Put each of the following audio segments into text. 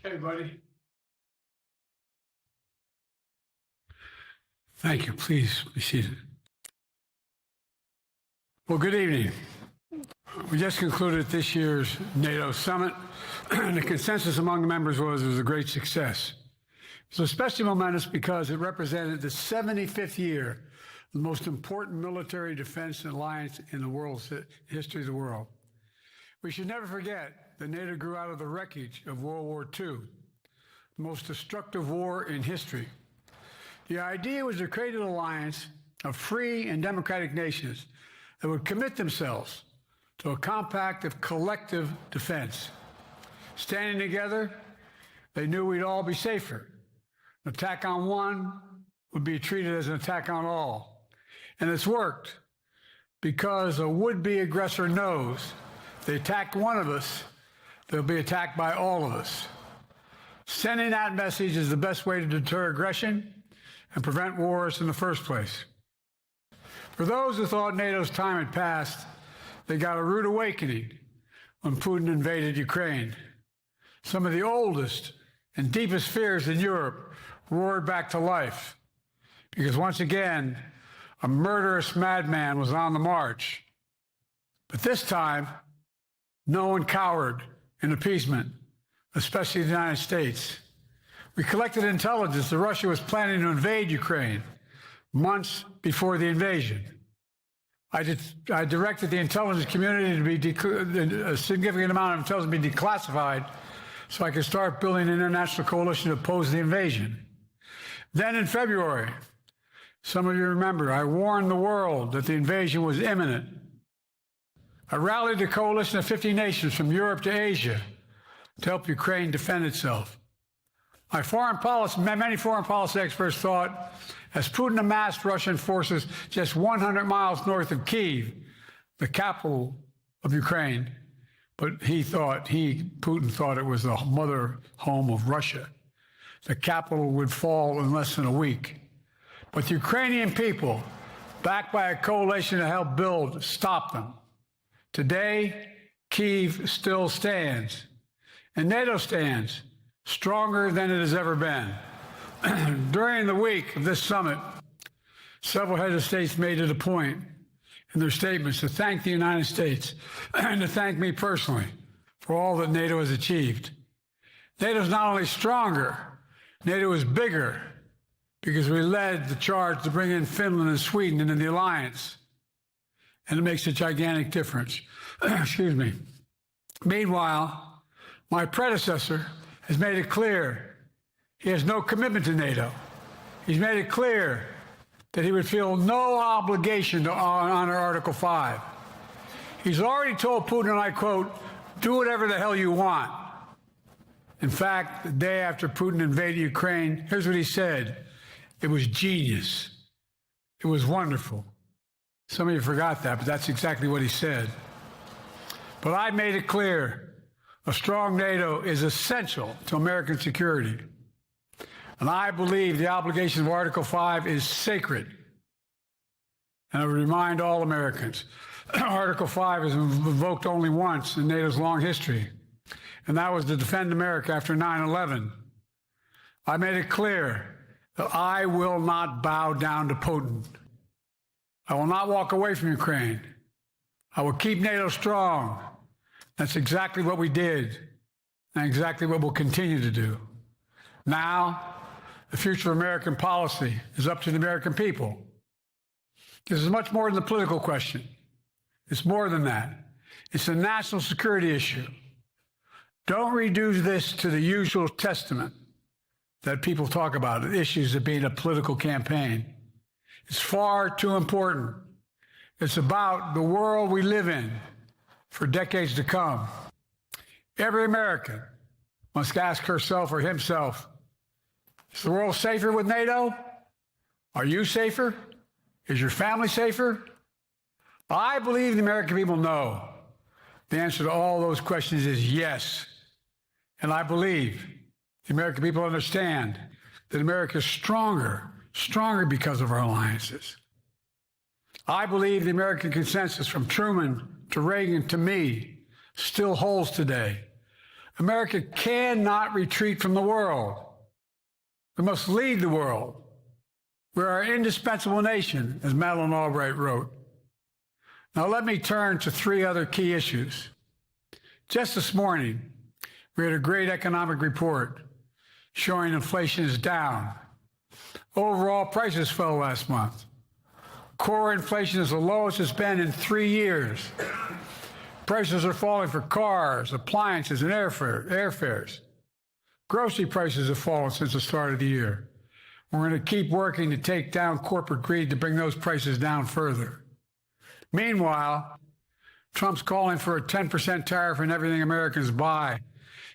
Hey, buddy. Thank you. Please be seated. Well, good evening. We just concluded this year's NATO summit, and the consensus among the members was it was a great success. It was especially momentous because it represented the 75th year of the most important military defense alliance in the world's history of the world. We should never forget that NATO grew out of the wreckage of World War II, the most destructive war in history. The idea was to create an alliance of free and democratic nations that would commit themselves to a compact of collective defense. Standing together, they knew we'd all be safer. An attack on one would be treated as an attack on all. And it's worked because a would-be aggressor knows if they attack one of us, they'll be attacked by all of us. Sending that message is the best way to deter aggression and prevent wars in the first place. For those who thought NATO's time had passed, they got a rude awakening when Putin invaded Ukraine. Some of the oldest and deepest fears in Europe roared back to life because once again, a murderous madman was on the march. But this time, no one cowered in appeasement, especially the United States. We collected intelligence that Russia was planning to invade Ukraine months before the invasion. I directed the intelligence community to be a significant amount of intelligence to be declassified so I could start building an international coalition to oppose the invasion. Then in February, some of you remember, I warned the world that the invasion was imminent. I rallied a coalition of 50 nations from Europe to Asia to help Ukraine defend itself. Many foreign policy experts thought, as Putin amassed Russian forces just 100 miles north of Kyiv, the capital of Ukraine, but Putin thought it was the mother home of Russia. The capital would fall in less than a week. But the Ukrainian people, backed by a coalition to help build, stopped them. Today, Kyiv still stands, and NATO stands stronger than it has ever been. During the week of this summit, several heads of states made it a point in their statements to thank the United States and to thank me personally for all that NATO has achieved. NATO is not only stronger, NATO is bigger because we led the charge to bring in Finland and Sweden into the alliance. And it makes a gigantic difference. Excuse me. Meanwhile, my predecessor has made it clear he has no commitment to NATO. He's made it clear that he would feel no obligation to honor Article 5. He's already told Putin, and I quote, "Do whatever the hell you want." In fact, the day after Putin invaded Ukraine, here's what he said. It was genius. It was wonderful. Some of you forgot that, but that's exactly what he said. But I made it clear. A strong NATO is essential to American security. And I believe the obligation of Article 5 is sacred. And I would remind all Americans, Article 5 is invoked only once in NATO's long history, and that was to defend America after 9/11. I made it clear that I will not bow down to Putin. I will not walk away from Ukraine. I will keep NATO strong. That's exactly what we did, and exactly what we'll continue to do. Now, the future of American policy is up to the American people. This is much more than a political question. It's more than that. It's a national security issue. Don't reduce this to the usual testament that people talk about, issues of being a political campaign. It's far too important. It's about the world we live in for decades to come. Every American must ask herself or himself, is the world safer with NATO? Are you safer? Is your family safer? I believe the American people know the answer to all those questions is yes. And I believe the American people understand that America is stronger because of our alliances. I believe the American consensus from Truman to Reagan to me still holds today. America cannot retreat from the world. We must lead the world. We're our indispensable nation, as Madeleine Albright wrote. Now let me turn to three other key issues. Just this morning, we had a great economic report showing inflation is down. Overall prices fell last month. Core inflation is the lowest it's been in 3 years. Prices are falling for cars, appliances, and airfares. Grocery prices have fallen since the start of the year. We're going to keep working to take down corporate greed to bring those prices down further. Meanwhile, Trump's calling for a 10% tariff on everything Americans buy,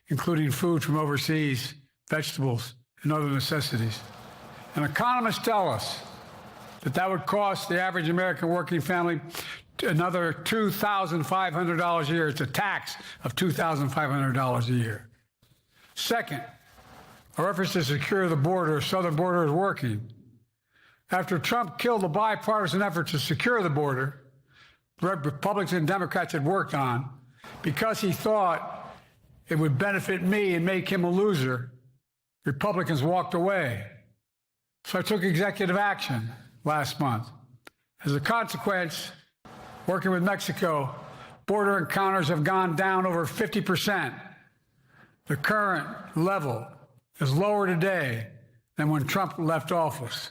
including food from overseas, vegetables, and other necessities. And economists tell us that would cost the average American working family another $2,500 a year. It's a tax of $2,500 a year. Second, our efforts to secure the border, southern border, is working. After Trump killed the bipartisan effort to secure the border, Republicans and Democrats had worked on, because he thought it would benefit me and make him a loser, Republicans walked away. So I took executive action last month. As a consequence, working with Mexico, border encounters have gone down over 50%. The current level is lower today than when Trump left office.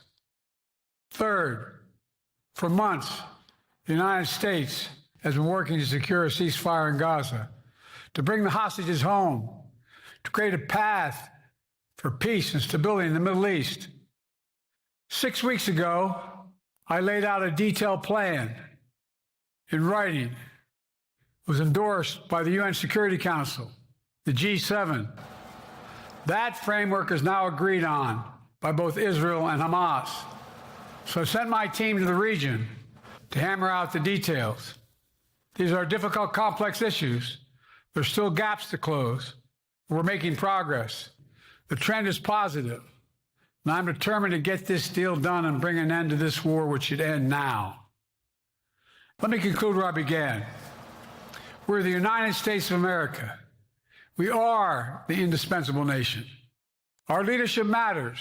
Third, for months, the United States has been working to secure a ceasefire in Gaza, to bring the hostages home, to create a path for peace and stability in the Middle East. 6 weeks ago, I laid out a detailed plan in writing. It was endorsed by the UN Security Council, the G7. That framework is now agreed on by both Israel and Hamas. So I sent my team to the region to hammer out the details. These are difficult, complex issues. There's still gaps to close. We're making progress. The trend is positive. And I'm determined to get this deal done and bring an end to this war, which should end now. Let me conclude where I began. We're the United States of America. We are the indispensable nation. Our leadership matters.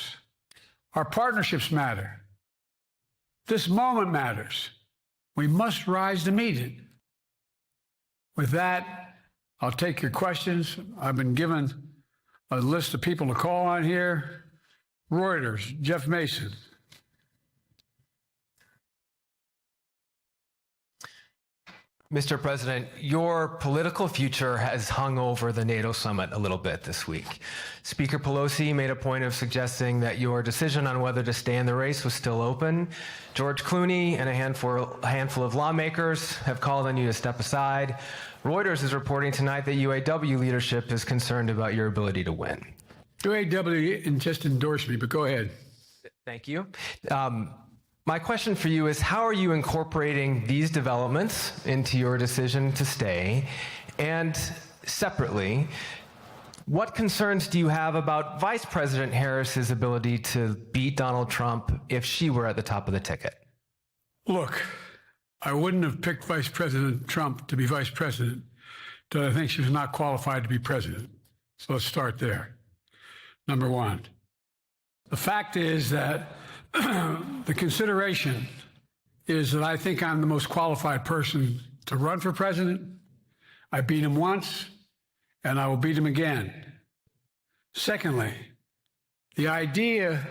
Our partnerships matter. This moment matters. We must rise to meet it. With that, I'll take your questions. I've been given a list of people to call on here. Reuters, Jeff Mason. Mr. President, your political future has hung over the NATO summit a little bit this week. Speaker Pelosi made a point of suggesting that your decision on whether to stay in the race was still open. George Clooney and a handful of lawmakers have called on you to step aside. Reuters is reporting tonight that UAW leadership is concerned about your ability to win. UAW just endorsed me, but go ahead. Thank you. My question for you is, how are you incorporating these developments into your decision to stay? And separately, what concerns do you have about Vice President Harris's ability to beat Donald Trump if she were at the top of the ticket? Look, I wouldn't have picked Vice President Trump to be vice president, but I think she was not qualified to be president. So let's start there. Number one. The fact is that the consideration is that I think I'm the most qualified person to run for president. I beat him once, and I will beat him again. Secondly, the idea,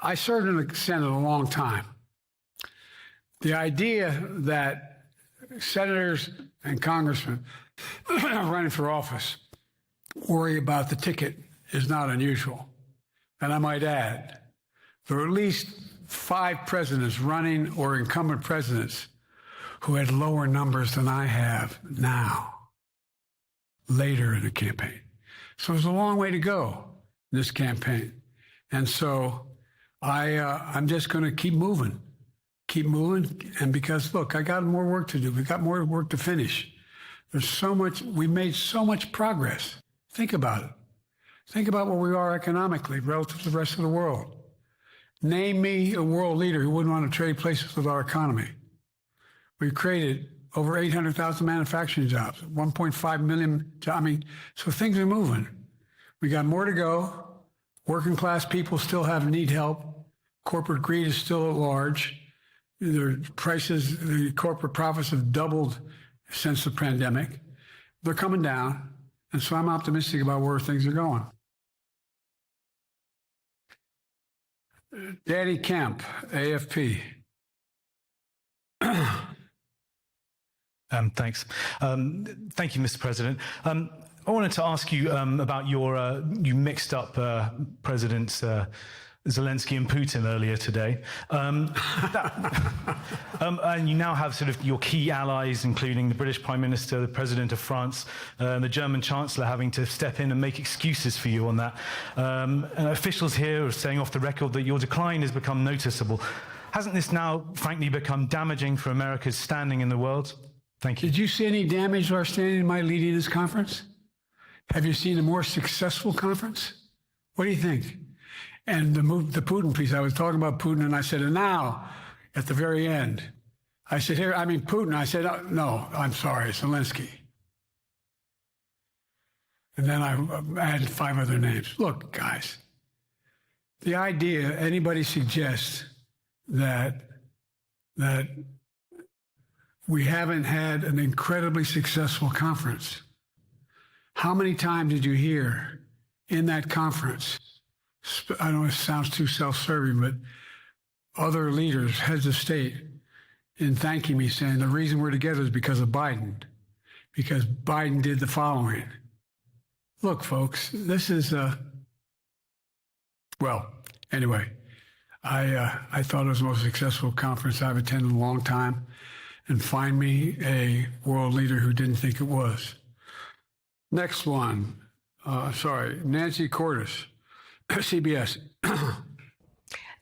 I served in the Senate a long time. The idea that senators and congressmen running for office worry about the ticket is not unusual. And I might add, there are at least 5 presidents running or incumbent presidents who had lower numbers than I have now, later in the campaign. So there's a long way to go in this campaign. And so I'm just going to keep moving. And because, look, I got more work to do. We got more work to finish. There's so much, we made so much progress. Think about it. Think about where we are economically relative to the rest of the world. Name me a world leader who wouldn't want to trade places with our economy. We've created over 800,000 manufacturing jobs, 1.5 million jobs. I mean, so things are moving. We got more to go. Working class people still need help. Corporate greed is still at large. Their prices, the corporate profits have doubled since the pandemic. They're coming down. And so I'm optimistic about where things are going. Danny Kemp, AFP. Thanks. Thank you, Mr. President. I wanted to ask you about you mixed up Presidents Zelensky and Putin earlier today. And you now have sort of your key allies, including the British Prime Minister, the President of France, and the German Chancellor having to step in and make excuses for you on that. And officials here are saying off the record that your decline has become noticeable. Hasn't this now, frankly, become damaging for America's standing in the world? Thank you. Did you see any damage to our standing by leading this conference? Have you seen a more successful conference? What do you think? And the Putin piece, I was talking about Putin, and I said, and now, at the very end, I said, Putin. I said, oh, no, I'm sorry, Zelensky. And then I added 5 other names. Look, guys, the idea anybody suggests that we haven't had an incredibly successful conference. How many times did you hear in that conference, I know it sounds too self-serving, but other leaders, heads of state, in thanking me, saying the reason we're together is because of Biden, because Biden did the following. Look, folks, this is, well, anyway, I thought it was the most successful conference I've attended in a long time, and find me a world leader who didn't think it was. Next one, Nancy Cordes, CBS.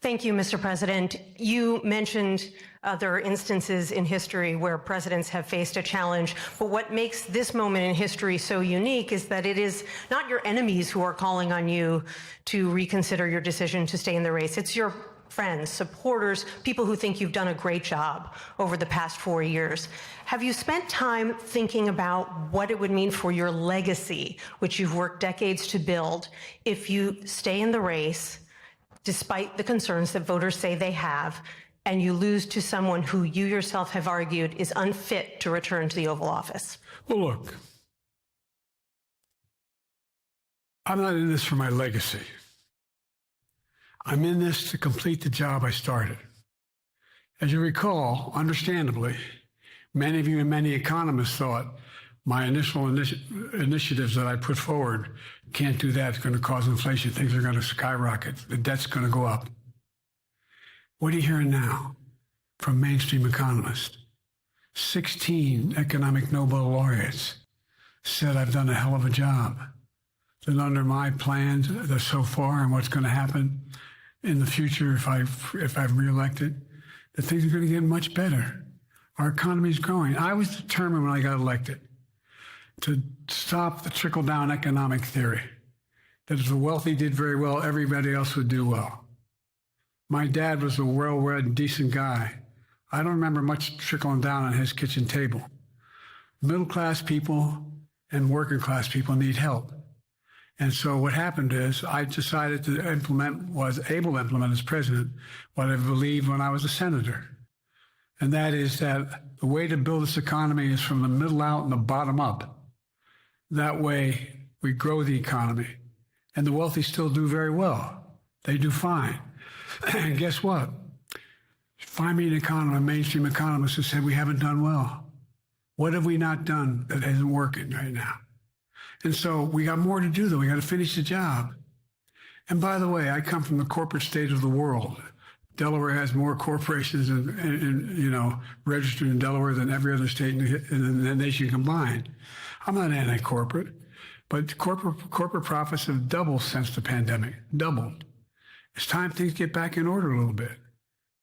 Thank you, Mr. President. You mentioned other instances in history where presidents have faced a challenge, but what makes this moment in history so unique is that it is not your enemies who are calling on you to reconsider your decision to stay in the race. It's your friends, supporters, people who think you've done a great job over the past 4 years. Have you spent time thinking about what it would mean for your legacy, which you've worked decades to build, if you stay in the race, despite the concerns that voters say they have, and you lose to someone who you yourself have argued is unfit to return to the Oval Office? Well, look, I'm not in this for my legacy. I'm in this to complete the job I started. As you recall, understandably, many of you and many economists thought my initial initiatives that I put forward, can't do that, it's going to cause inflation, things are going to skyrocket, the debt's going to go up. What are you hearing now from mainstream economists? 16 economic Nobel laureates said I've done a hell of a job. That under my plans so far and what's going to happen in the future if I'm reelected, that things are going to get much better. Our economy is growing. I was determined when I got elected to stop the trickle-down economic theory, that if the wealthy did very well, everybody else would do well. My dad was a well-read, decent guy. I don't remember much trickling down on his kitchen table. Middle-class people and working-class people need help. And so what happened is I decided to was able to implement as president what I believed when I was a senator. And that is that the way to build this economy is from the middle out and the bottom up. That way we grow the economy. And the wealthy still do very well. They do fine. And guess what? Find me a mainstream economist who said we haven't done well. What have we not done that isn't working right now? And so we got more to do, though. We got to finish the job. And by the way, I come from the corporate state of the world. Delaware has more corporations registered in Delaware than every other state in the nation combined. I'm not anti-corporate, but corporate profits have doubled since the pandemic, doubled. It's time things get back in order a little bit.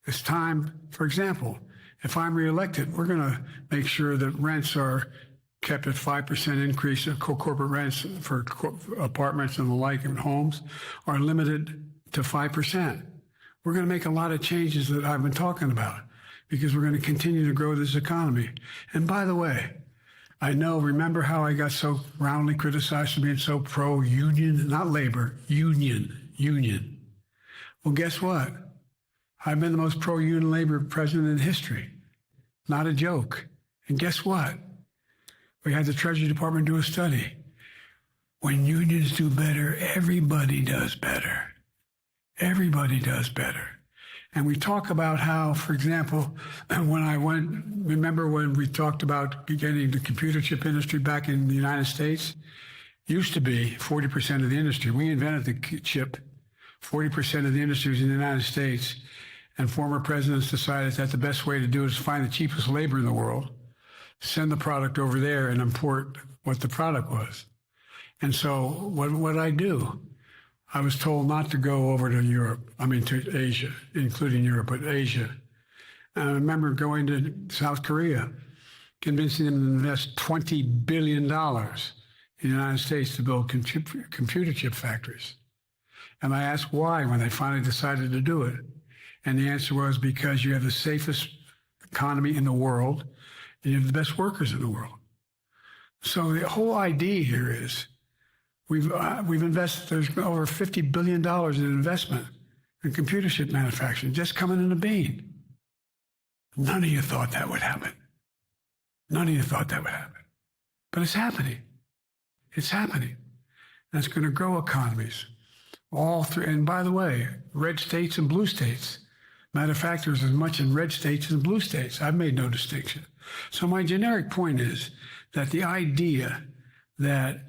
It's time, for example, if I'm reelected, we're going to make sure that rents are kept at 5% increase of corporate rents for apartments and the like and homes are limited to 5%. We're going to make a lot of changes that I've been talking about because we're going to continue to grow this economy. And by the way, remember how I got so roundly criticized for being so pro-union, not labor, union. Well, guess what? I've been the most pro-union labor president in history. Not a joke. And guess what? We had the Treasury Department do a study. When unions do better, everybody does better. Everybody does better. And we talk about how, for example, remember when we talked about getting the computer chip industry back in the United States? Used to be 40% of the industry. We invented the chip. 40% of the industry was in the United States. And former presidents decided that the best way to do it is find the cheapest labor in the world, send the product over there and import what the product was. And so what did I do? I was told not to go over to to Asia, including Europe, but Asia. And I remember going to South Korea, convincing them to invest $20 billion in the United States to build computer chip factories. And I asked why when they finally decided to do it. And the answer was because you have the safest economy in the world and you have the best workers in the world. So the whole idea here is we've invested, there's over $50 billion in investment in computer chip manufacturing just coming in a bean. None of you thought that would happen. None of you thought that would happen. But it's happening. It's happening. And it's going to grow economies all through. And by the way, red states and blue states. Matter of fact, there's as much in red states as blue states. I've made no distinction. So my generic point is that the idea that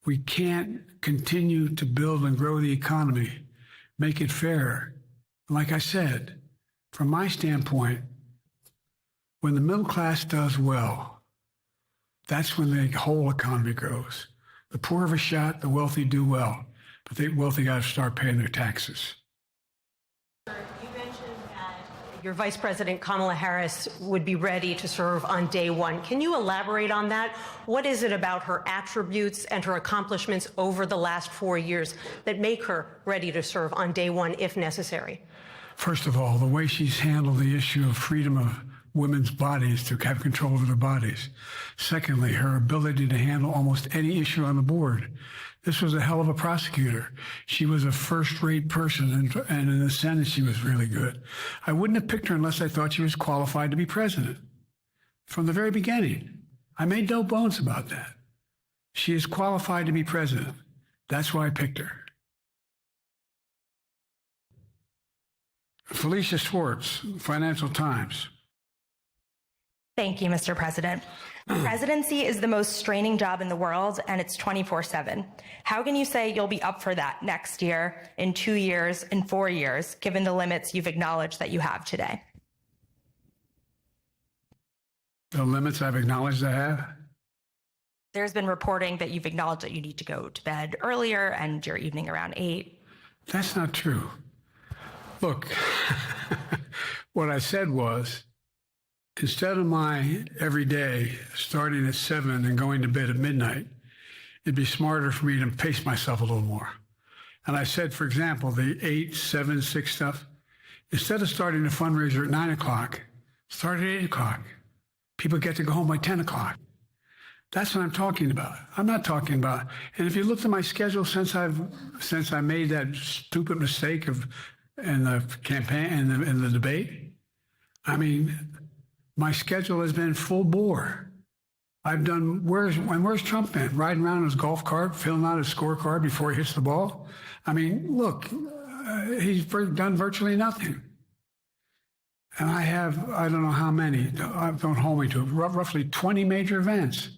we can't continue to build and grow the economy, make it fairer. Like I said, from my standpoint, when the middle class does well, that's when the whole economy grows. The poor have a shot, the wealthy do well, but the wealthy got to start paying their taxes. Your Vice President Kamala Harris would be ready to serve on day one. Can you elaborate on that? What is it about her attributes and her accomplishments over the last 4 years that make her ready to serve on day one if necessary? First of all, the way she's handled the issue of freedom of women's bodies to have control over their bodies. Secondly, her ability to handle almost any issue on the board. This was a hell of a prosecutor. She was a first-rate person, and in the Senate, she was really good. I wouldn't have picked her unless I thought she was qualified to be president. From the very beginning, I made no bones about that. She is qualified to be president. That's why I picked her. Felicia Schwartz, Financial Times. Thank you, Mr. President. The presidency is the most straining job in the world, and it's 24/7. How can you say you'll be up for that next year, in 2 years, in 4 years, given the limits you've acknowledged that you have today? The limits I've acknowledged I have? There's been reporting that you've acknowledged that you need to go to bed earlier and your evening around 8. That's not true. Look, what I said was, instead of my every day starting at 7 and going to bed at midnight, it'd be smarter for me to pace myself a little more. And I said, for example, the 8, 7, 6 stuff, instead of starting a fundraiser at 9 o'clock, start at 8 o'clock. People get to go home by 10 o'clock. That's what I'm talking about. I'm not talking about, and if you looked at my schedule since I made that stupid mistake in the campaign, in the debate, I mean, my schedule has been full bore. I've done, where's Trump been? Riding around in his golf cart, filling out his scorecard before he hits the ball? I mean, look, he's done virtually nothing. And I have, I don't know how many, don't hold me to it, roughly 20 major events,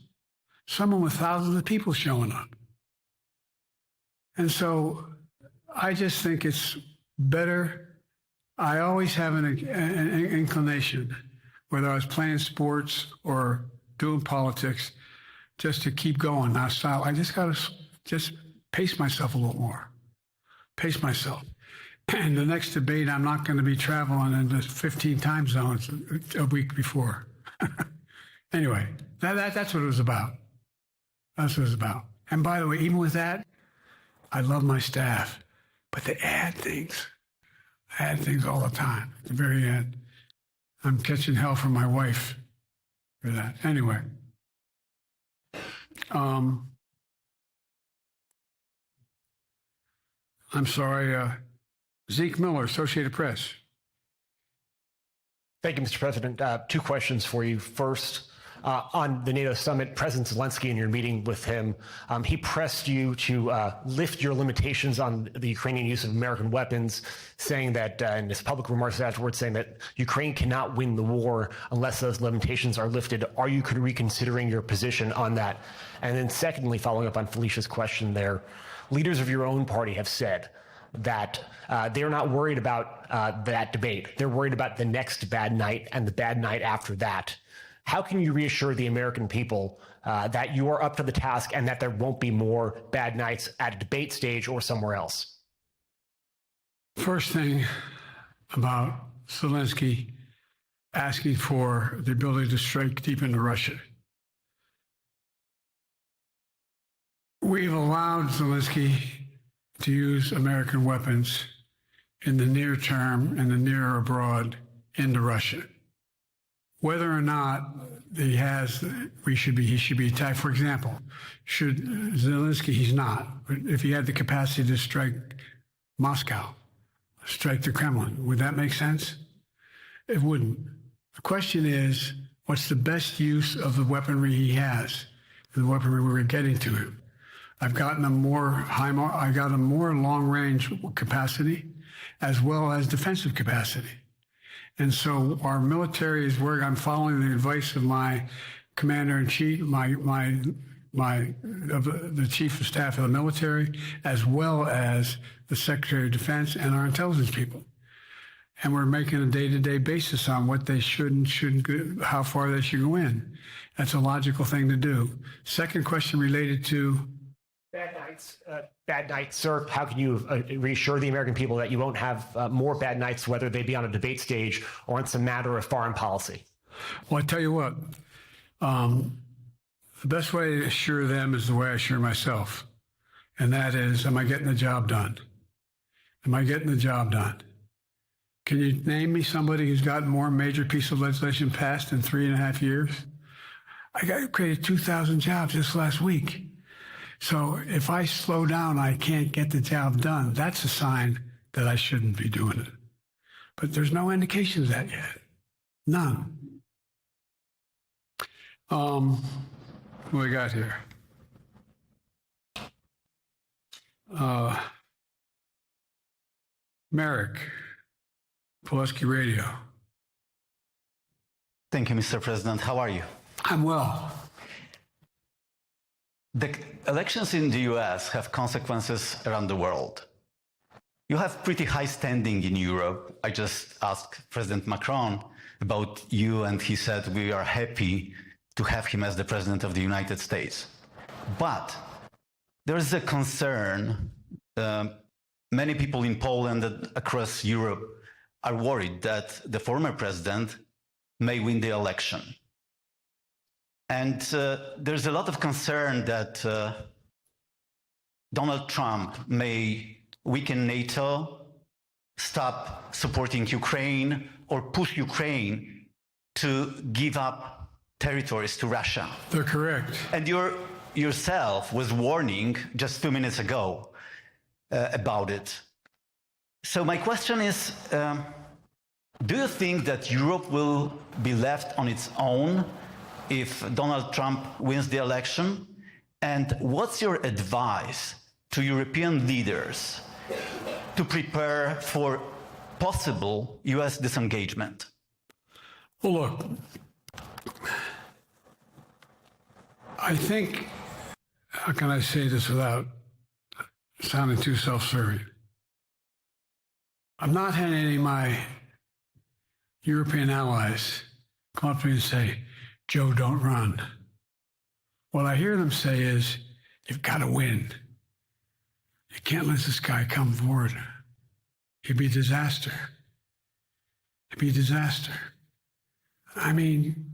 some of them with thousands of people showing up. And so I just think it's better. I always have an inclination, whether I was playing sports or doing politics, just to keep going, not stop. I just got to pace myself a little more, pace myself. And the next debate, I'm not going to be traveling in the 15 time zones a week before. Anyway, that's what it was about. That's what it was about. And by the way, even with that, I love my staff, but they add things all the time at the very end. I'm catching hell from my wife for that. Anyway. I'm sorry, Zeke Miller, Associated Press. Thank you, Mr. President. Two questions for you. First, on the NATO summit, President Zelensky, in your meeting with him, he pressed you to lift your limitations on the Ukrainian use of American weapons, saying that, in his public remarks afterwards, saying that Ukraine cannot win the war unless those limitations are lifted. Are you reconsidering your position on that? And then secondly, following up on Felicia's question there, leaders of your own party have said that they're not worried about that debate. They're worried about the next bad night and the bad night after that. How can you reassure the American people that you are up to the task and that there won't be more bad nights at a debate stage or somewhere else? First thing about Zelensky asking for the ability to strike deep into Russia. We've allowed Zelensky to use American weapons in the near term and the near abroad into Russia. Whether or not he should be attacked. For example, should Zelensky, he's not, but if he had the capacity to strike Moscow, strike the Kremlin, would that make sense? It wouldn't. The question is, what's the best use of the weaponry he has, the weaponry we're getting to him? I've gotten a more long-range capacity as well as defensive capacity. And so our military is where I'm following the advice of my commander-in-chief, the chief of staff of the military, as well as the Secretary of Defense and our intelligence people. And we're making a day-to-day basis on what they should and shouldn't go, how far they should go in. That's a logical thing to do. Second question related to Bad nights, sir. How can you reassure the American people that you won't have more bad nights, whether they be on a debate stage or it's a matter of foreign policy? Well, I tell you what, the best way to assure them is the way I assure myself. And that is, am I getting the job done? Am I getting the job done? Can you name me somebody who's gotten more major piece of legislation passed in 3.5 years? I created 2,000 jobs just last week. So if I slow down, I can't get the job done. That's a sign that I shouldn't be doing it. But there's no indication of that yet. None. What do we got here? Merrick, Pulaski Radio. Thank you, Mr. President. How are you? I'm well. The elections in the US have consequences around the world. You have pretty high standing in Europe. I just asked President Macron about you, and he said we are happy to have him as the President of the United States. But there is a concern. Many people in Poland and across Europe are worried that the former president may win the election. And there's a lot of concern that Donald Trump may weaken NATO, stop supporting Ukraine, or push Ukraine to give up territories to Russia. They're correct. And yourself was warning just 2 minutes ago about it. So my question is, do you think that Europe will be left on its own if Donald Trump wins the election? And what's your advice to European leaders to prepare for possible US disengagement? Well, look, I think, how can I say this without sounding too self-serving? I'm not having any of my European allies come up to me and say, Joe, don't run. What I hear them say is, you've got to win. You can't let this guy come forward. It'd be a disaster. It'd be a disaster. I mean,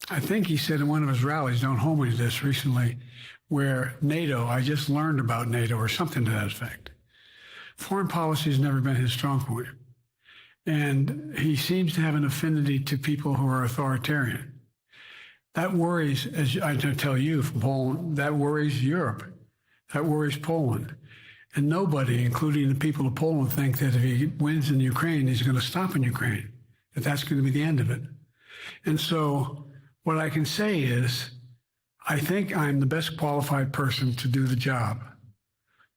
I think he said in one of his rallies, don't hold me to this, recently, where NATO, I just learned about NATO or something to that effect. Foreign policy has never been his strong point. And he seems to have an affinity to people who are authoritarian. That worries, as I tell you from Poland, that worries Europe. That worries Poland. And nobody, including the people of Poland, think that if he wins in Ukraine, he's going to stop in Ukraine, that that's going to be the end of it. And so what I can say is, I think I'm the best qualified person to do the job,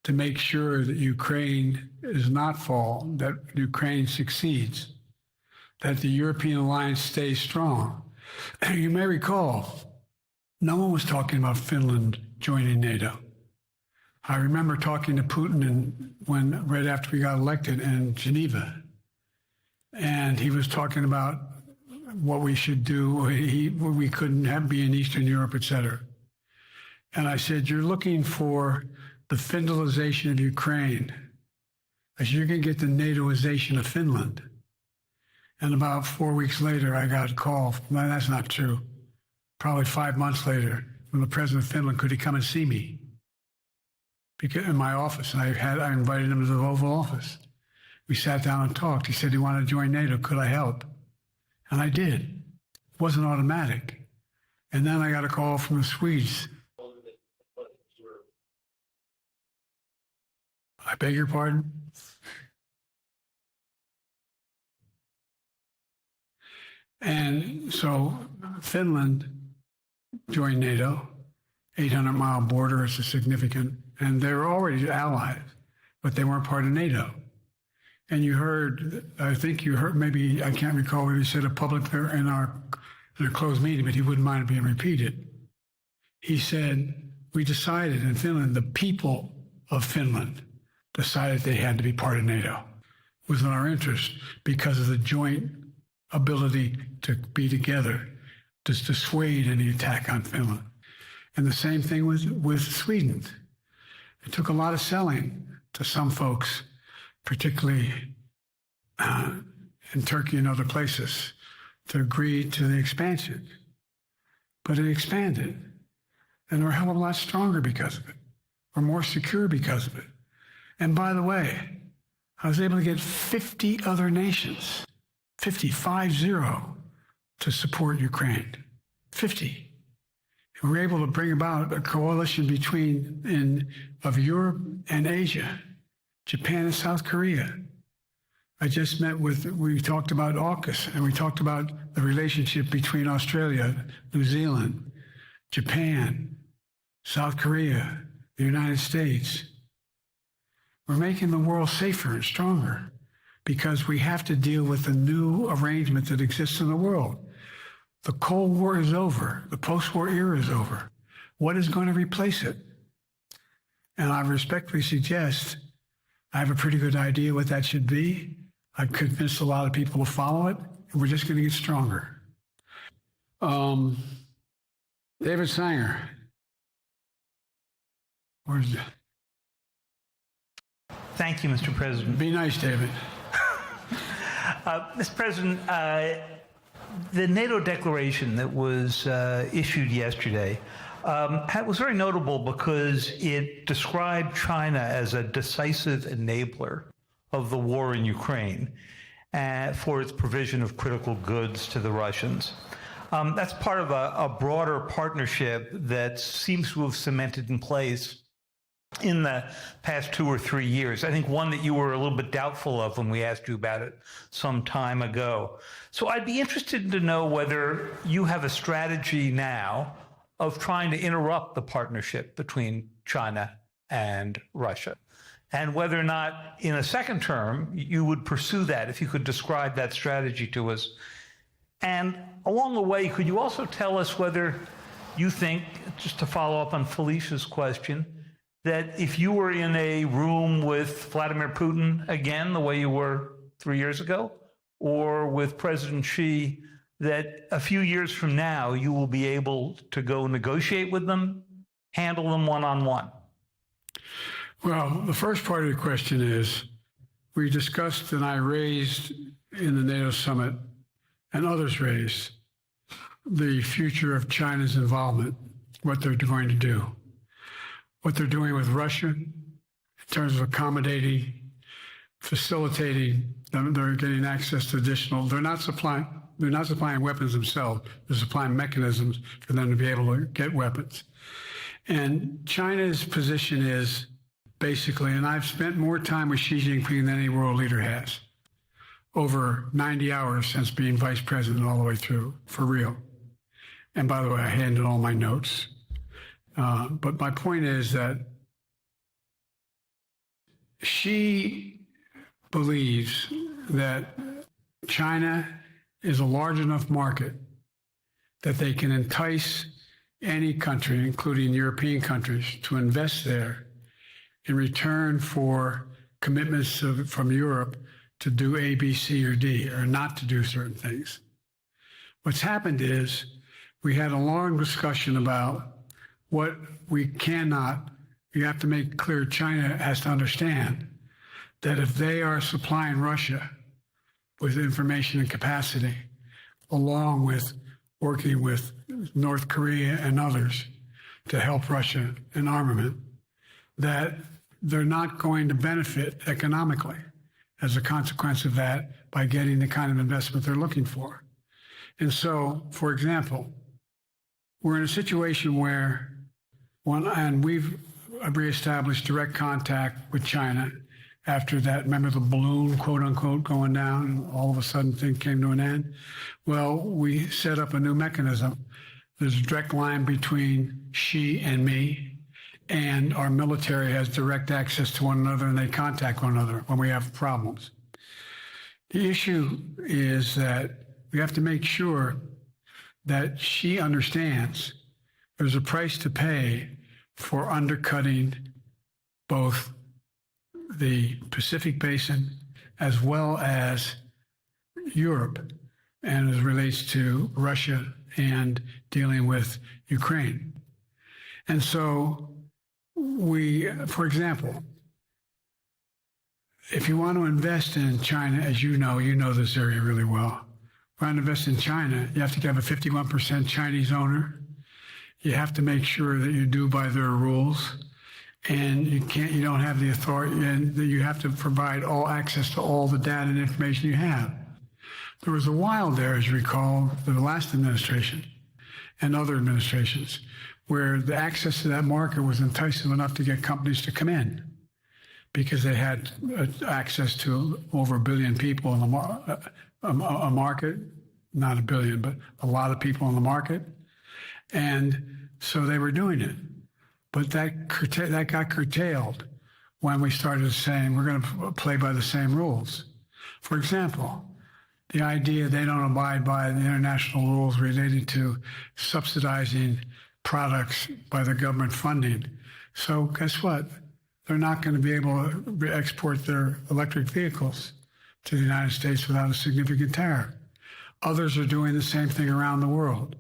to make sure that Ukraine does not fall, that Ukraine succeeds, that the European alliance stays strong. You may recall, no one was talking about Finland joining NATO. I remember talking to Putin right after we got elected in Geneva, and he was talking about what we should do. We couldn't be in Eastern Europe, et cetera. And I said, you're looking for the Finlandization of Ukraine. I said, you're going to get the NATOization of Finland. And about 4 weeks later, I got a call. No, that's not true. Probably 5 months later, from the president of Finland, could he come and see me? Because in my office, and I invited him to the Oval Office. We sat down and talked. He said he wanted to join NATO. Could I help? And I did. It wasn't automatic. And then I got a call from the Swedes. I beg your pardon? And so Finland joined NATO, 800-mile border is a significant, and they were already allies, but they weren't part of NATO. And you heard, I think you heard, maybe, I can't recall what he said in a closed meeting, but he wouldn't mind it being repeated. He said, we decided in Finland, the people of Finland decided they had to be part of NATO. It was in our interest because of the joint ability to be together to dissuade any attack on Finland. And the same thing with Sweden. It took a lot of selling to some folks, particularly in Turkey and other places, to agree to the expansion. But it expanded. And we're a hell of a lot stronger because of it. We're more secure because of it. And by the way, I was able to get 50 other nations, 50, to support Ukraine. 50. And we were able to bring about a coalition of Europe and Asia, Japan and South Korea. I just we talked about AUKUS, and we talked about the relationship between Australia, New Zealand, Japan, South Korea, the United States. We're making the world safer and stronger because we have to deal with the new arrangement that exists in the world. The Cold War is over. The post-war era is over. What is going to replace it? And I respectfully suggest I have a pretty good idea what that should be. I've convinced a lot of people to follow it, and we're just going to get stronger. David Sanger. Where's that? Thank you, Mr. President. Be nice, David. Mr. President, the NATO declaration that was issued yesterday was very notable because it described China as a decisive enabler of the war in Ukraine for its provision of critical goods to the Russians. That's part of a broader partnership that seems to have cemented in place in the past 2 or 3 years. I think one that you were a little bit doubtful of when we asked you about it some time ago. So I'd be interested to know whether you have a strategy now of trying to interrupt the partnership between China and Russia, and whether or not in a second term you would pursue that, if you could describe that strategy to us. And along the way, could you also tell us whether you think, just to follow up on Felicia's question, that if you were in a room with Vladimir Putin again, the way you were 3 years ago, or with President Xi, that a few years from now you will be able to go negotiate with them, handle them one-on-one? Well, the first part of the question is, we discussed and I raised in the NATO summit, and others raised, the future of China's involvement, what they're going to do. What they're doing with Russia in terms of accommodating facilitating them. They're getting access to additional. They're not supplying weapons themselves. They're supplying mechanisms for them to be able to get weapons. And China's position is basically, and I've spent more time with Xi Jinping than any world leader has, over 90 hours since being vice president all the way through, for real. And by the way, I handed all my notes. But my point is that Xi believes that China is a large enough market that they can entice any country, including European countries, to invest there in return for commitments from Europe to do A, B, C, or D, or not to do certain things. What's happened is we had a long discussion about what we cannot, you have to make clear China has to understand that if they are supplying Russia with information and capacity, along with working with North Korea and others to help Russia in armament, that they're not going to benefit economically as a consequence of that by getting the kind of investment they're looking for. And so, for example, we're in a situation where we've reestablished direct contact with China after that, remember the balloon, quote unquote, going down, and all of a sudden things came to an end? Well, we set up a new mechanism. There's a direct line between Xi and me, and our military has direct access to one another, and they contact one another when we have problems. The issue is that we have to make sure that Xi understands there's a price to pay for undercutting both the Pacific Basin as well as Europe, and as it relates to Russia and dealing with Ukraine. And so for example, if you want to invest in China, as you know this area really well, if you want to invest in China, you have to have a 51% Chinese owner. You have to make sure that you do by their rules. And you don't have the authority, and you have to provide all access to all the data and information you have. There was a while there, as you recall, the last administration and other administrations, where the access to that market was enticing enough to get companies to come in because they had access to over 1 billion people in a market, not 1 billion, but a lot of people in the market. And so they were doing it. But that got curtailed when we started saying we're going to play by the same rules. For example, the idea they don't abide by the international rules related to subsidizing products by the government funding. So guess what? They're not going to be able to export their electric vehicles to the United States without a significant tariff. Others are doing the same thing around the world.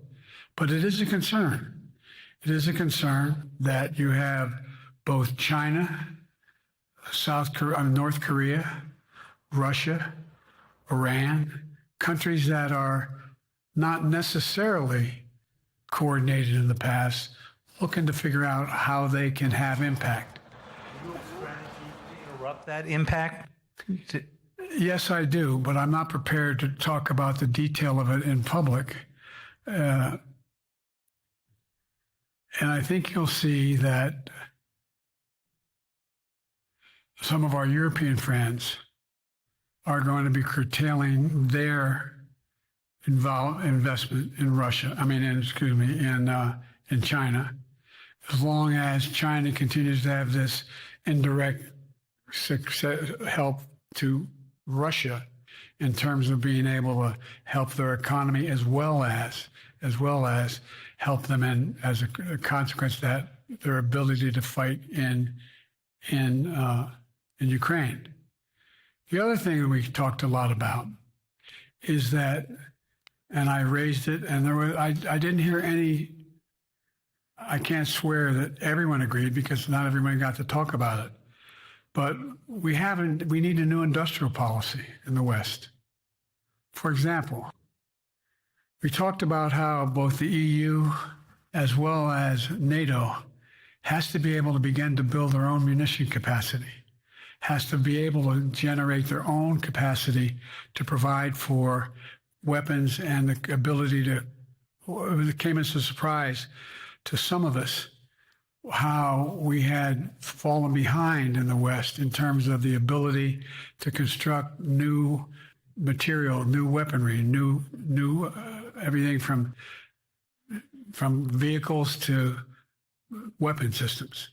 But it is a concern. It is a concern that you have both China, North Korea, Russia, Iran, countries that are not necessarily coordinated in the past, looking to figure out how they can have impact. Do you have a strategy to interrupt that impact? Yes, I do, but I'm not prepared to talk about the detail of it in public. And I think you'll see that some of our European friends are going to be curtailing their investment in in China, as long as China continues to have this indirect help to Russia in terms of being able to help their economy as well as help them in, as a consequence of that, their ability to fight in Ukraine. The other thing that we talked a lot about is that, and I raised it, and I didn't hear any. I can't swear that everyone agreed because not everyone got to talk about it. But we need a new industrial policy in the West. For example, we talked about how both the EU as well as NATO has to be able to begin to build their own munition capacity. has to be able to generate their own capacity to provide for weapons and the ability to, it came as a surprise to some of us how we had fallen behind in the West in terms of the ability to construct new material, new weaponry, new everything from vehicles to weapon systems.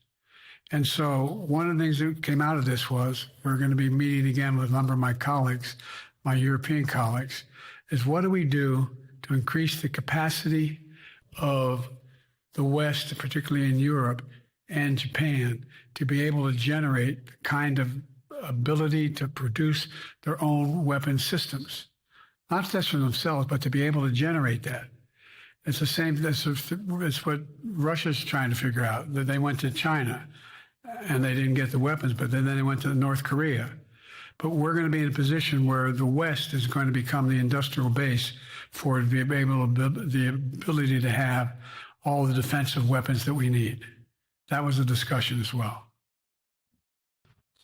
And so one of the things that came out of this was we're going to be meeting again with a number of my colleagues, my European colleagues, is what do we do to increase the capacity of the West, particularly in Europe and Japan, to be able to generate the kind of ability to produce their own weapon systems, not just for themselves, but to be able to generate that. It's the same, it's what Russia's trying to figure out, that they went to China and they didn't get the weapons, but then they went to North Korea. But we're going to be in a position where the West is going to become the industrial base for the ability to have all the defensive weapons that we need. That was a discussion as well.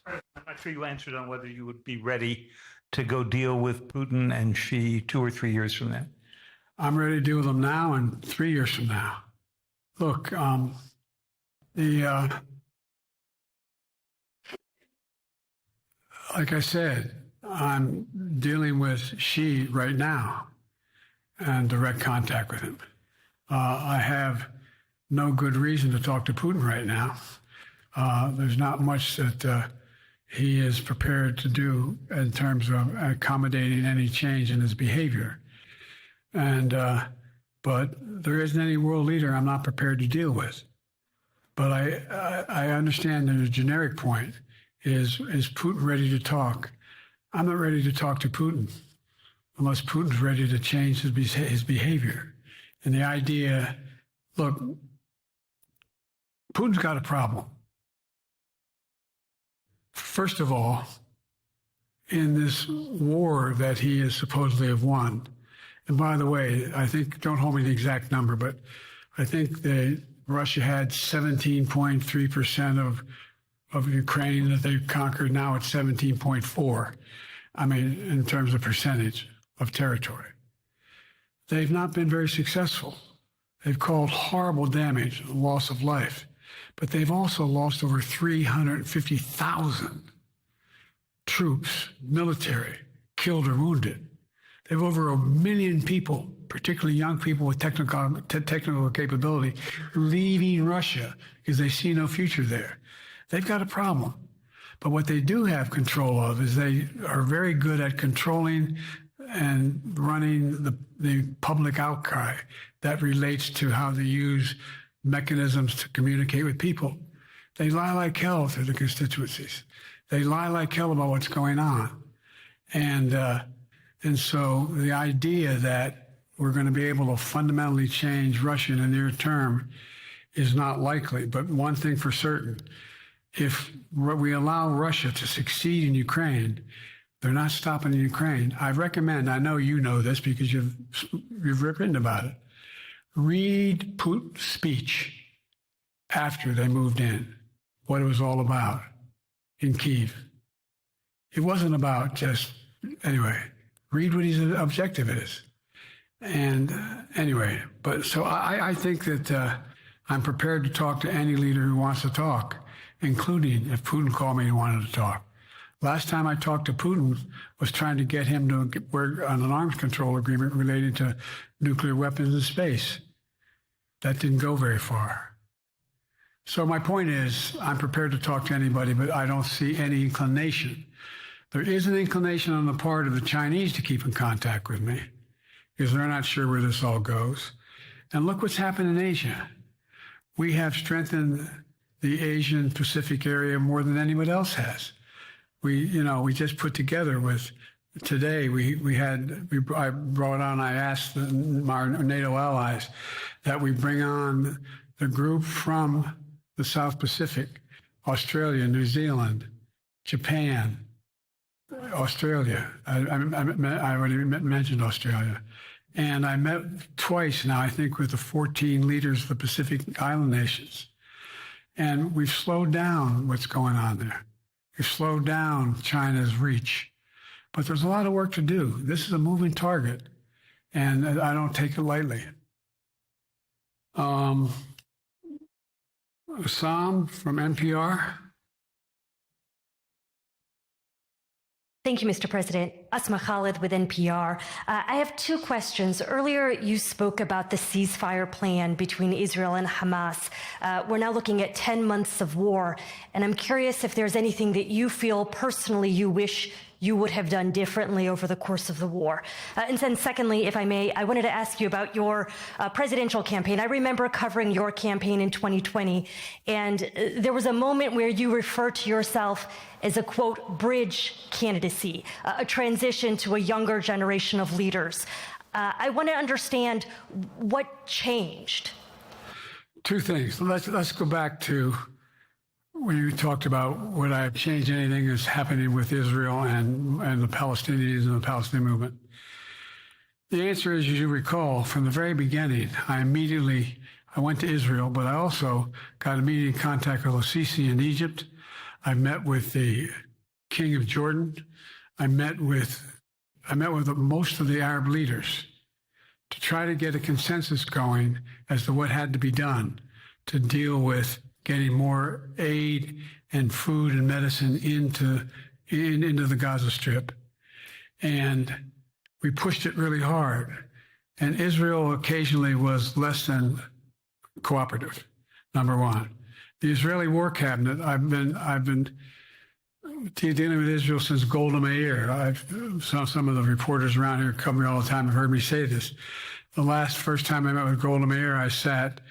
I'm not sure you answered on whether you would be ready to go deal with Putin and Xi 2 or 3 years from now. I'm ready to deal with them now and 3 years from now. Look, like I said, I'm dealing with Xi right now and direct contact with him. I have no good reason to talk to Putin right now. There's not much that he is prepared to do in terms of accommodating any change in his behavior. And but there isn't any world leader I'm not prepared to deal with. But I understand that a generic point is Putin ready to talk? I'm not ready to talk to Putin unless Putin's ready to change his behavior. And the idea, look, Putin's got a problem. First of all, in this war that he is supposedly have won, and by the way, I think, don't hold me to the exact number, but I think Russia had 17.3% of Ukraine that they've conquered. Now it's 17.4. I mean, in terms of percentage of territory. They've not been very successful. They've caused horrible damage, loss of life, but they've also lost over 350,000 troops, military, killed or wounded. They have over 1 million people, particularly young people with technical capability, leaving Russia because they see no future there. They've got a problem. But what they do have control of is they are very good at controlling and running the public outcry that relates to how they use mechanisms to communicate with people. They lie like hell through the constituencies. They lie like hell about what's going on. And so the idea that we're going to be able to fundamentally change Russia in the near term is not likely. But one thing for certain, if we allow Russia to succeed in Ukraine, they're not stopping in Ukraine. I recommend, I know you know this because you've written about it, read Putin's speech after they moved in, what it was all about in Kyiv. It wasn't about just, anyway, read what his objective is. And anyway, but so I think that I'm prepared to talk to any leader who wants to talk, including if Putin called me and wanted to talk. Last time I talked to Putin was trying to get him to work on an arms control agreement related to nuclear weapons in space. That didn't go very far. So my point is, I'm prepared to talk to anybody, but I don't see any inclination. There is an inclination on the part of the Chinese to keep in contact with me because they're not sure where this all goes. And look what's happened in Asia. We have strengthened the Asian Pacific area more than anyone else has. We just put together with, today I brought on, I asked our NATO allies that we bring on the group from the South Pacific, Australia, New Zealand, Japan, Australia. I already mentioned Australia. And I met twice now, I think, with the 14 leaders of the Pacific Island nations. And we've slowed down what's going on there. We've slowed down China's reach. But there's a lot of work to do. This is a moving target, and I don't take it lightly. Sam from NPR. Thank you, Mr. President. Asma Khalid with NPR. I have two questions. Earlier, you spoke about the ceasefire plan between Israel and Hamas. We're now looking at 10 months of war, and I'm curious if there's anything that you feel personally you wish you would have done differently over the course of the war. And then secondly, if I may, I wanted to ask you about your presidential campaign. I remember covering your campaign in 2020, and there was a moment where you referred to yourself as a, quote, bridge candidacy, a transition to a younger generation of leaders. I want to understand what changed. Two things. Let's go back to when you talked about would I have changed anything that's happening with Israel and the Palestinians and the Palestinian movement. The answer is, as you recall, from the very beginning, I went to Israel, but I also got immediate contact with al-Sisi in Egypt. I met with the King of Jordan. I met with most of the Arab leaders to try to get a consensus going as to what had to be done to deal with getting more aid and food and medicine into the Gaza Strip. And we pushed it really hard. And Israel occasionally was less than cooperative, number one. The Israeli War Cabinet, I've been dealing with Israel since Golda Meir. I've saw some of the reporters around here come here all the time have heard me say this. The first time I met with Golda Meir, I sat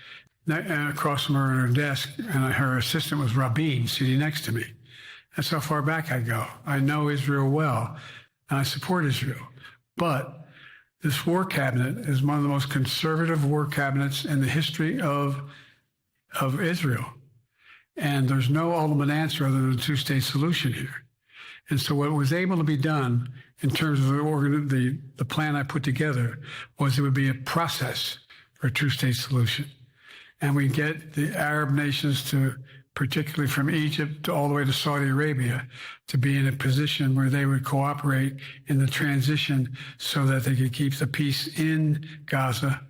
across from her at her desk, and her assistant was Rabin sitting next to me. That's how far back I go. I know Israel well, and I support Israel. But this war cabinet is one of the most conservative war cabinets in the history of Israel. And there's no ultimate answer other than a two-state solution here. And so what was able to be done in terms of the plan I put together was it would be a process for a two-state solution. And we get the Arab nations to, particularly from Egypt to all the way to Saudi Arabia, to be in a position where they would cooperate in the transition so that they could keep the peace in Gaza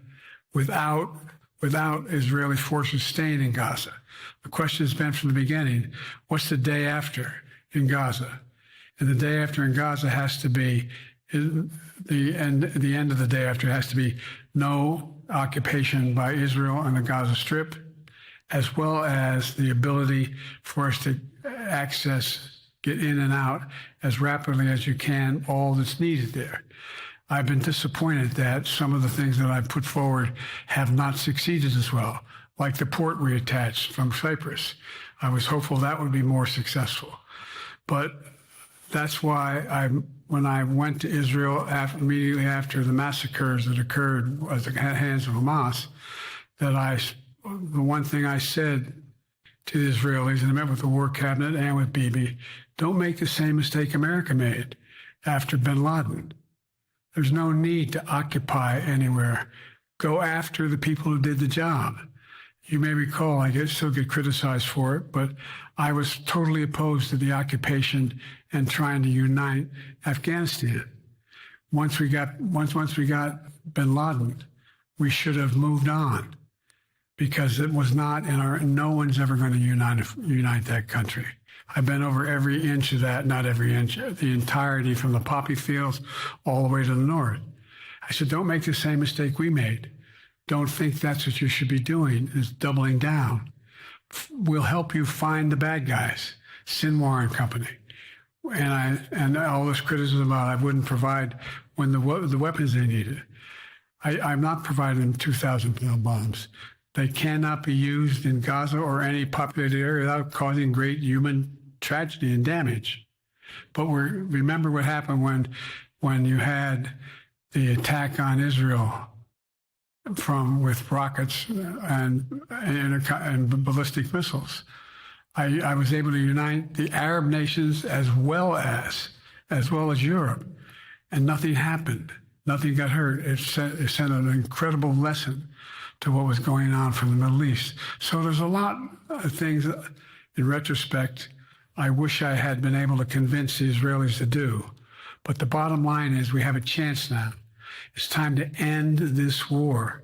without Israeli forces staying in Gaza. The question has been from the beginning, what's the day after in Gaza? And the day after in Gaza has to be, the end of the day after has to be no occupation by Israel on the Gaza Strip, as well as the ability for us to get in and out as rapidly as you can, all that's needed there. I've been disappointed that some of the things that I've put forward have not succeeded as well, like the port we attached from Cyprus. I was hopeful that would be more successful. But that's why when I went to Israel immediately after the massacres that occurred at the hands of Hamas, the one thing I said to the Israelis, and I met with the War Cabinet and with Bibi, don't make the same mistake America made after bin Laden. There's no need to occupy anywhere. Go after the people who did the job. You may recall, I still get criticized for it, but I was totally opposed to the occupation and trying to unite Afghanistan. Once we got bin Laden, we should have moved on because it was not no one's ever going to unite that country. I've been over every inch of that, not every inch, the entirety from the poppy fields all the way to the north. I said, don't make the same mistake we made. Don't think that's what you should be doing, is doubling down. We'll help you find the bad guys, Sinwar and company. And all this criticism about I wouldn't provide when the weapons they needed. I'm not providing them 2,000-pound bombs. They cannot be used in Gaza or any populated area without causing great human tragedy and damage. But remember what happened when you had the attack on Israel with rockets and ballistic missiles. I was able to unite the Arab nations as well as Europe, and nothing happened. Nothing got hurt. It sent an incredible lesson to what was going on from the Middle East. So there's a lot of things, in retrospect, I wish I had been able to convince the Israelis to do. But the bottom line is we have a chance now. It's time to end this war.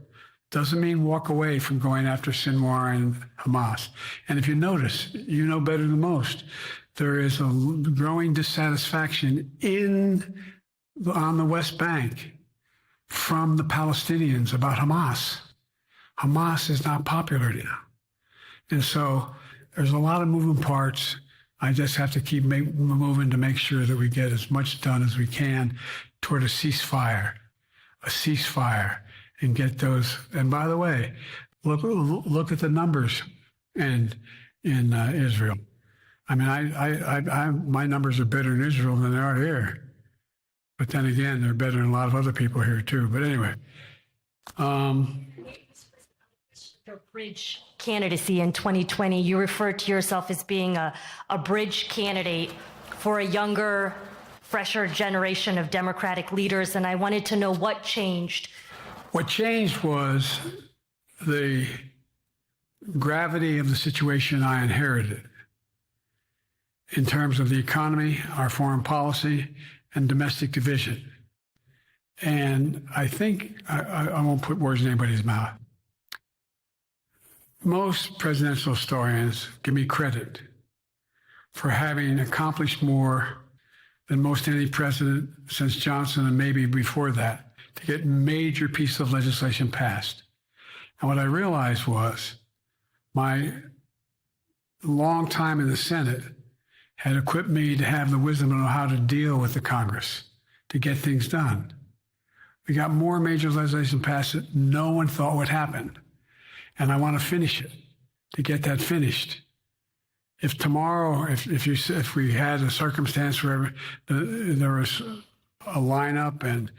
Doesn't mean walk away from going after Sinwar and Hamas. And if you notice, you know better than most, there is a growing dissatisfaction on the West Bank from the Palestinians about Hamas. Hamas is not popular now. And so there's a lot of moving parts. I just have to keep moving to make sure that we get as much done as we can toward a ceasefire, and get those. And by the way, look at the numbers in Israel. I mean, my numbers are better in Israel than they are here. But then again, they're better than a lot of other people here too. But anyway. Your bridge candidacy in 2020, you referred to yourself as being a bridge candidate for a younger, fresher generation of Democratic leaders. And I wanted to know what changed. What changed was the gravity of the situation I inherited in terms of the economy, our foreign policy, and domestic division. And I think, I won't put words in anybody's mouth. Most presidential historians give me credit for having accomplished more than most any president since Johnson and maybe before that to get major pieces of legislation passed. And what I realized was my long time in the Senate had equipped me to have the wisdom to know how to deal with the Congress to get things done. We got more major legislation passed that no one thought would happen. And I want to finish it, to get that finished. If tomorrow, if we had a circumstance where there was a lineup and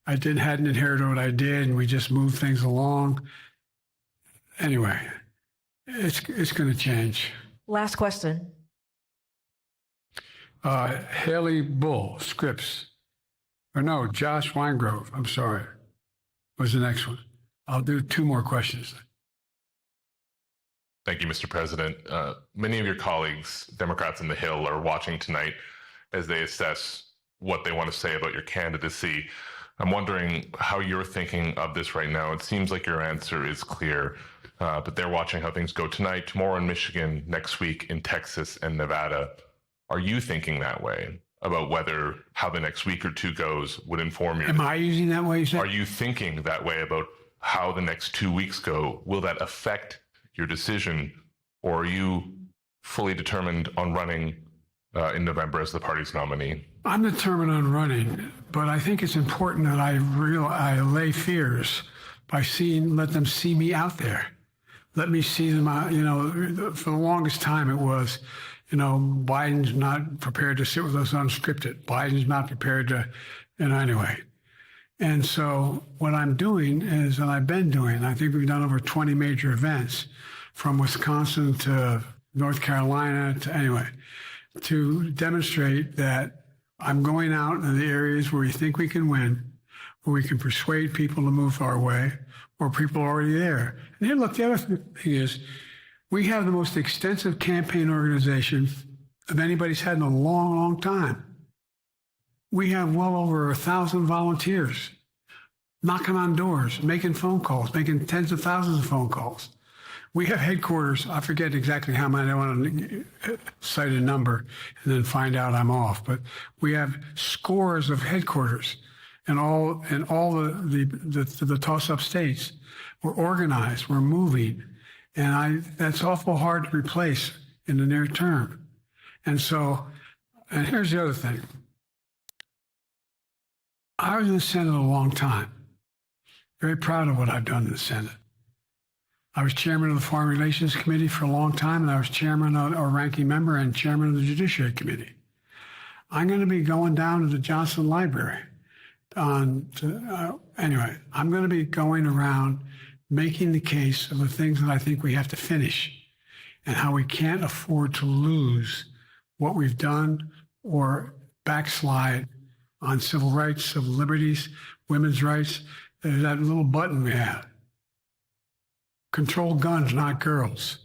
I hadn't inherited what I did and we just moved things along, anyway, it's going to change. Last question. Haley Bull, Scripps. Or no, Josh Weingrove, I'm sorry, was the next one. I'll do 2 more questions. Thank you, Mr. President. Many of your colleagues, Democrats in the Hill, are watching tonight as they assess what they want to say about your candidacy. I'm wondering how you're thinking of this right now. It seems like your answer is clear, but they're watching how things go tonight, tomorrow in Michigan, next week in Texas and Nevada. Are you thinking that way about how the next week or 2 goes would inform your... Am I using that way? Are you thinking that way about how the next 2 weeks go? Will that affect your decision, or are you fully determined on running in November as the party's nominee? I'm determined on running, but I think it's important that I allay fears by let them see me out there. Let me see them out. For the longest time it was, Biden's not prepared to sit with us unscripted. Biden's not prepared to, anyway. And so what I'm doing is, and I've been doing, I think we've done over 20 major events from Wisconsin to North Carolina to demonstrate that I'm going out in the areas where we think we can win, where we can persuade people to move our way, or people are already there. And here, look, the other thing is, we have the most extensive campaign organization of anybody's had in a long, long time. We have well over 1,000 volunteers knocking on doors, making phone calls, making tens of thousands of phone calls. We have headquarters. I forget exactly how many. I want to cite a number and then find out I'm off. But we have scores of headquarters in all the toss-up states. We're organized. We're moving. And that's awful hard to replace in the near term. And here's the other thing. I was in the Senate a long time. Very proud of what I've done in the Senate. I was chairman of the Foreign Relations Committee for a long time, and I was chairman or ranking member and chairman of the Judiciary Committee. I'm going to be going down to the Johnson Library. I'm going to be going around making the case of the things that I think we have to finish and how we can't afford to lose what we've done or backslide on civil rights, civil liberties, women's rights. There's that little button we have. Control guns, not girls.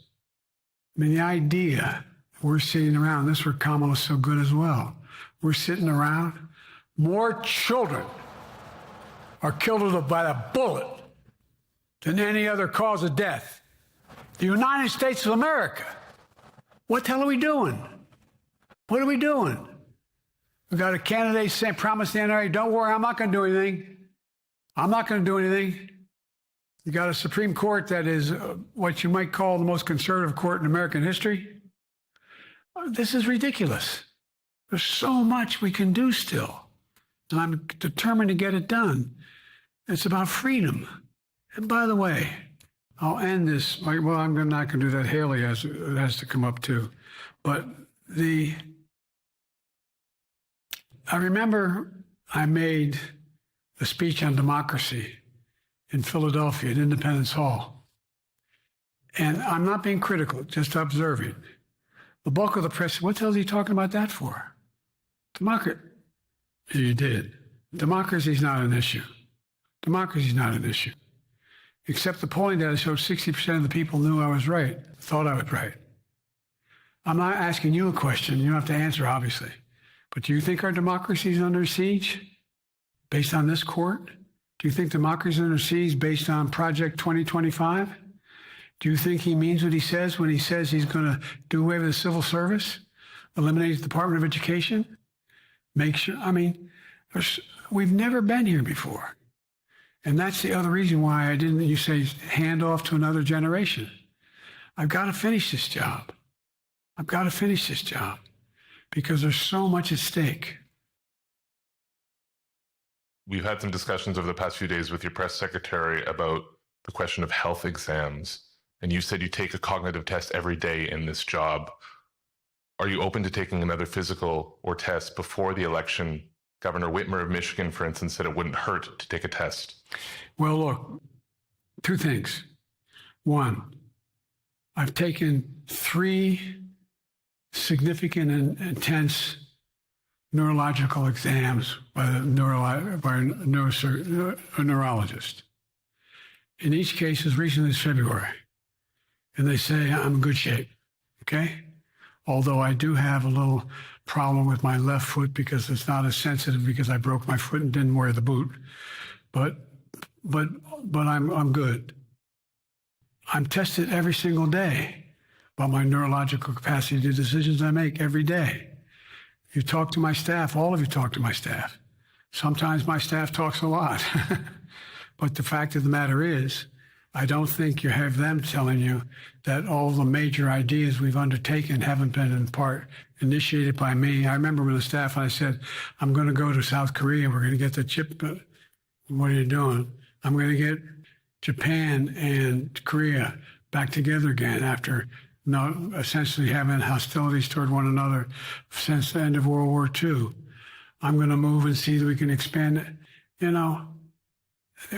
I mean, the idea We're sitting around. This is where Kamala's so good as well. We're sitting around. More children are killed by a bullet than any other cause of death. The United States of America. What the hell are we doing? What are we doing? We got a candidate saying, promise the NRA, don't worry, I'm not going to do anything. I'm not going to do anything. You got a Supreme Court that is what you might call the most conservative court in American history. This is ridiculous. There's so much we can do still. And I'm determined to get it done. It's about freedom. And by the way, I'll end this. Well, I'm not going to do that. Haley has to come up too. But I remember I made a speech on democracy in Philadelphia at Independence Hall. And I'm not being critical, just observing. The bulk of the press said, what the hell is he talking about that for? Democracy. You did. Democracy is not an issue. Democracy is not an issue. Except the polling data showed 60% of the people knew I was right, thought I was right. I'm not asking you a question. You don't have to answer, obviously. But do you think our democracy is under siege based on this court? Do you think democracy is under siege based on Project 2025? Do you think he means what he says when he says he's going to do away with the civil service, eliminate the Department of Education? Make sure, we've never been here before. And that's the other reason why you say hand off to another generation. I've got to finish this job. I've got to finish this job because there's so much at stake. We've had some discussions over the past few days with your press secretary about the question of health exams. And you said you take a cognitive test every day in this job. Are you open to taking another physical or test before the election? Governor Whitmer of Michigan, for instance, said it wouldn't hurt to take a test. Well, look, two things. One, I've taken 3 significant and intense neurological exams by a neurologist. In each case, as recently as February. And they say I'm in good shape, okay? Although I do have a little problem with my left foot because it's not as sensitive because I broke my foot and didn't wear the boot. But I'm good. I'm tested every single day about my neurological capacity to do decisions I make every day. You talk to my staff, all of you talk to my staff. Sometimes my staff talks a lot. But the fact of the matter is, I don't think you have them telling you that all the major ideas we've undertaken haven't been in part initiated by me. I remember when the staff, I said, I'm going to go to South Korea. We're going to get the chip. What are you doing? I'm going to get Japan and Korea back together again after essentially having hostilities toward one another since the end of World War II. I'm going to move and see that we can expand it. The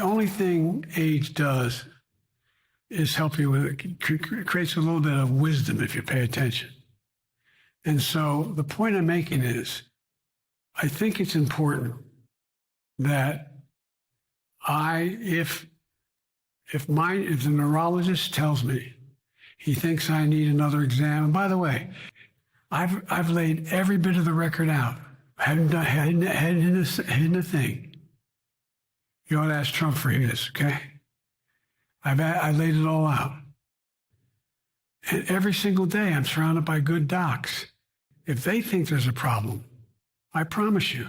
only thing age does is help you with it. Creates a little bit of wisdom if you pay attention. And so the point I'm making is, I think it's important that if the neurologist tells me he thinks I need another exam, and by the way, I've laid every bit of the record out. I hadn't hidden a thing. You ought to ask Trump for his, okay? I laid it all out. And every single day I'm surrounded by good docs. If they think there's a problem, I promise you,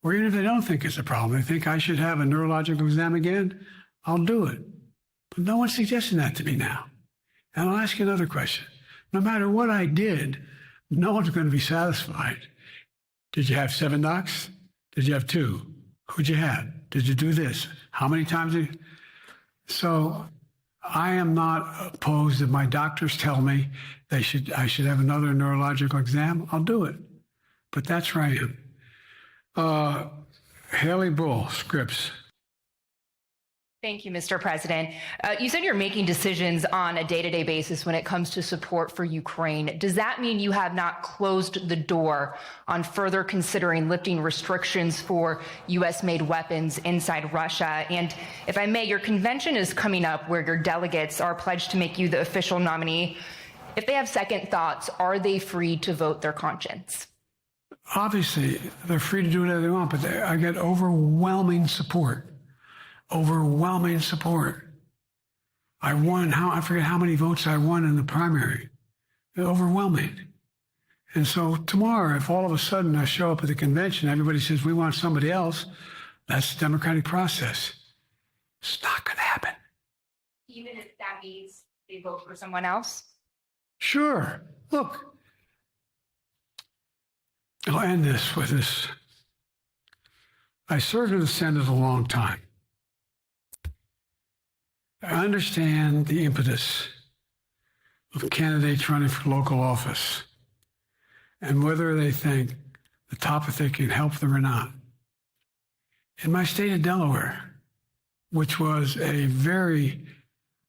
or even if they don't think it's a problem, they think I should have a neurological exam again, I'll do it. But no one's suggesting that to me now. And I'll ask you another question. No matter what I did, no one's going to be satisfied. Did you have 7 docs? Did you have 2? Who'd you have? Did you do this? How many times? So I am not opposed if my doctors tell me I should have another neurological exam. I'll do it. But that's where I am. Haley Bull, Scripps. Thank you, Mr. President. You said you're making decisions on a day-to-day basis when it comes to support for Ukraine. Does that mean you have not closed the door on further considering lifting restrictions for U.S.-made weapons inside Russia? And if I may, your convention is coming up where your delegates are pledged to make you the official nominee If they have second thoughts, are they free to vote their conscience? Obviously, they're free to do whatever they want, but I get overwhelming support. Overwhelming support. I won, I forget how many votes I won in the primary. Overwhelming. And so tomorrow, if all of a sudden I show up at the convention, everybody says, we want somebody else, that's the democratic process. It's not going to happen. Even if that means they vote for someone else? Sure. Look, I'll end this with this. I served in the Senate a long time. I understand the impetus of candidates running for local office and whether they think the topic can help them or not. In my state of Delaware, which was a very,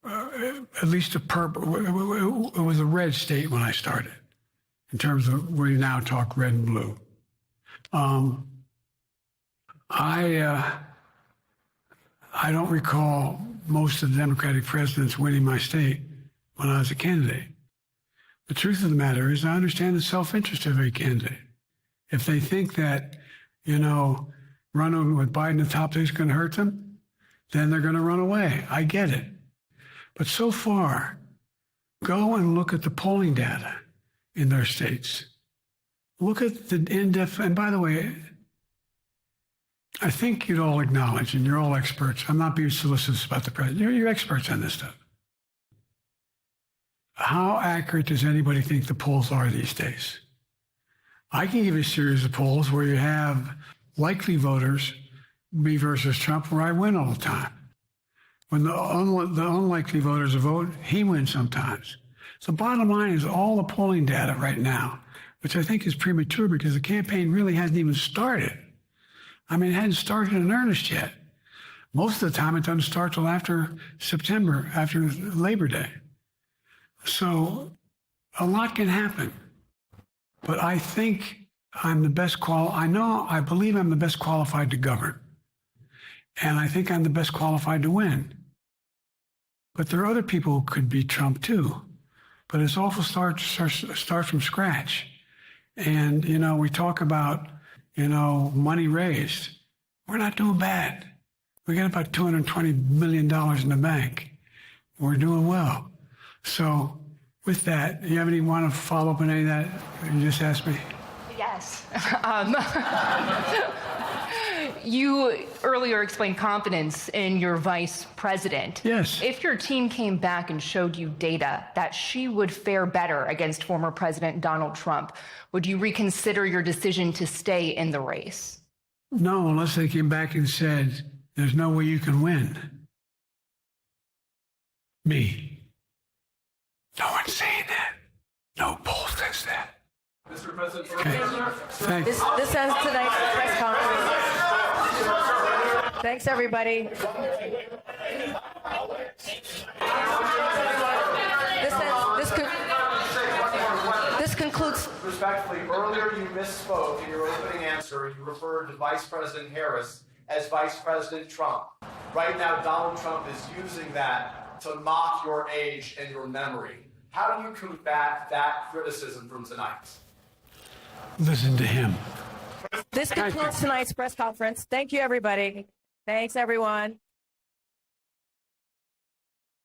at least a purple, it was a red state when I started, in terms of we now talk red and blue. I don't recall most of the Democratic presidents winning my state when I was a candidate. The truth of the matter is I understand the self-interest of a candidate. If they think that, running with Biden at the top is going to hurt them, then they're going to run away. I get it. But so far, go and look at the polling data in their states. Look at the in-depth, and by the way, I think you'd all acknowledge, and you're all experts. I'm not being solicitous about the president. You're experts on this stuff. How accurate does anybody think the polls are these days? I can give you a series of polls where you have likely voters, me versus Trump, where I win all the time. When the unlikely voters vote, he wins sometimes. So bottom line is all the polling data right now, which I think is premature because the campaign really hasn't even started. I mean, it hadn't started in earnest yet. Most of the time, it doesn't start till after September, after Labor Day. So a lot can happen. But I think I'm the best I believe I'm the best qualified to govern. And I think I'm the best qualified to win. But there are other people who could beat Trump too. But it's awful start from scratch. And, we talk about, money raised. We're not doing bad. We got about $220 million in the bank. We're doing well. So with that, do you have want to follow up on any of that you just asked me? Yes. You earlier explained confidence in your vice president. Yes. If your team came back and showed you data that she would fare better against former President Donald Trump, would you reconsider your decision to stay in the race? No, unless they came back and said, there's no way you can win. Me. No one's saying that. No poll says that. Mr. President, okay. Thanks. This ends tonight's press conference. Thanks, everybody. This concludes. Respectfully, earlier you misspoke in your opening answer. You referred to Vice President Harris as Vice President Trump. Right now, Donald Trump is using that to mock your age and your memory. How do you combat that criticism from tonight? Listen to him. This concludes tonight's press conference. Thank you, everybody. Thanks, everyone.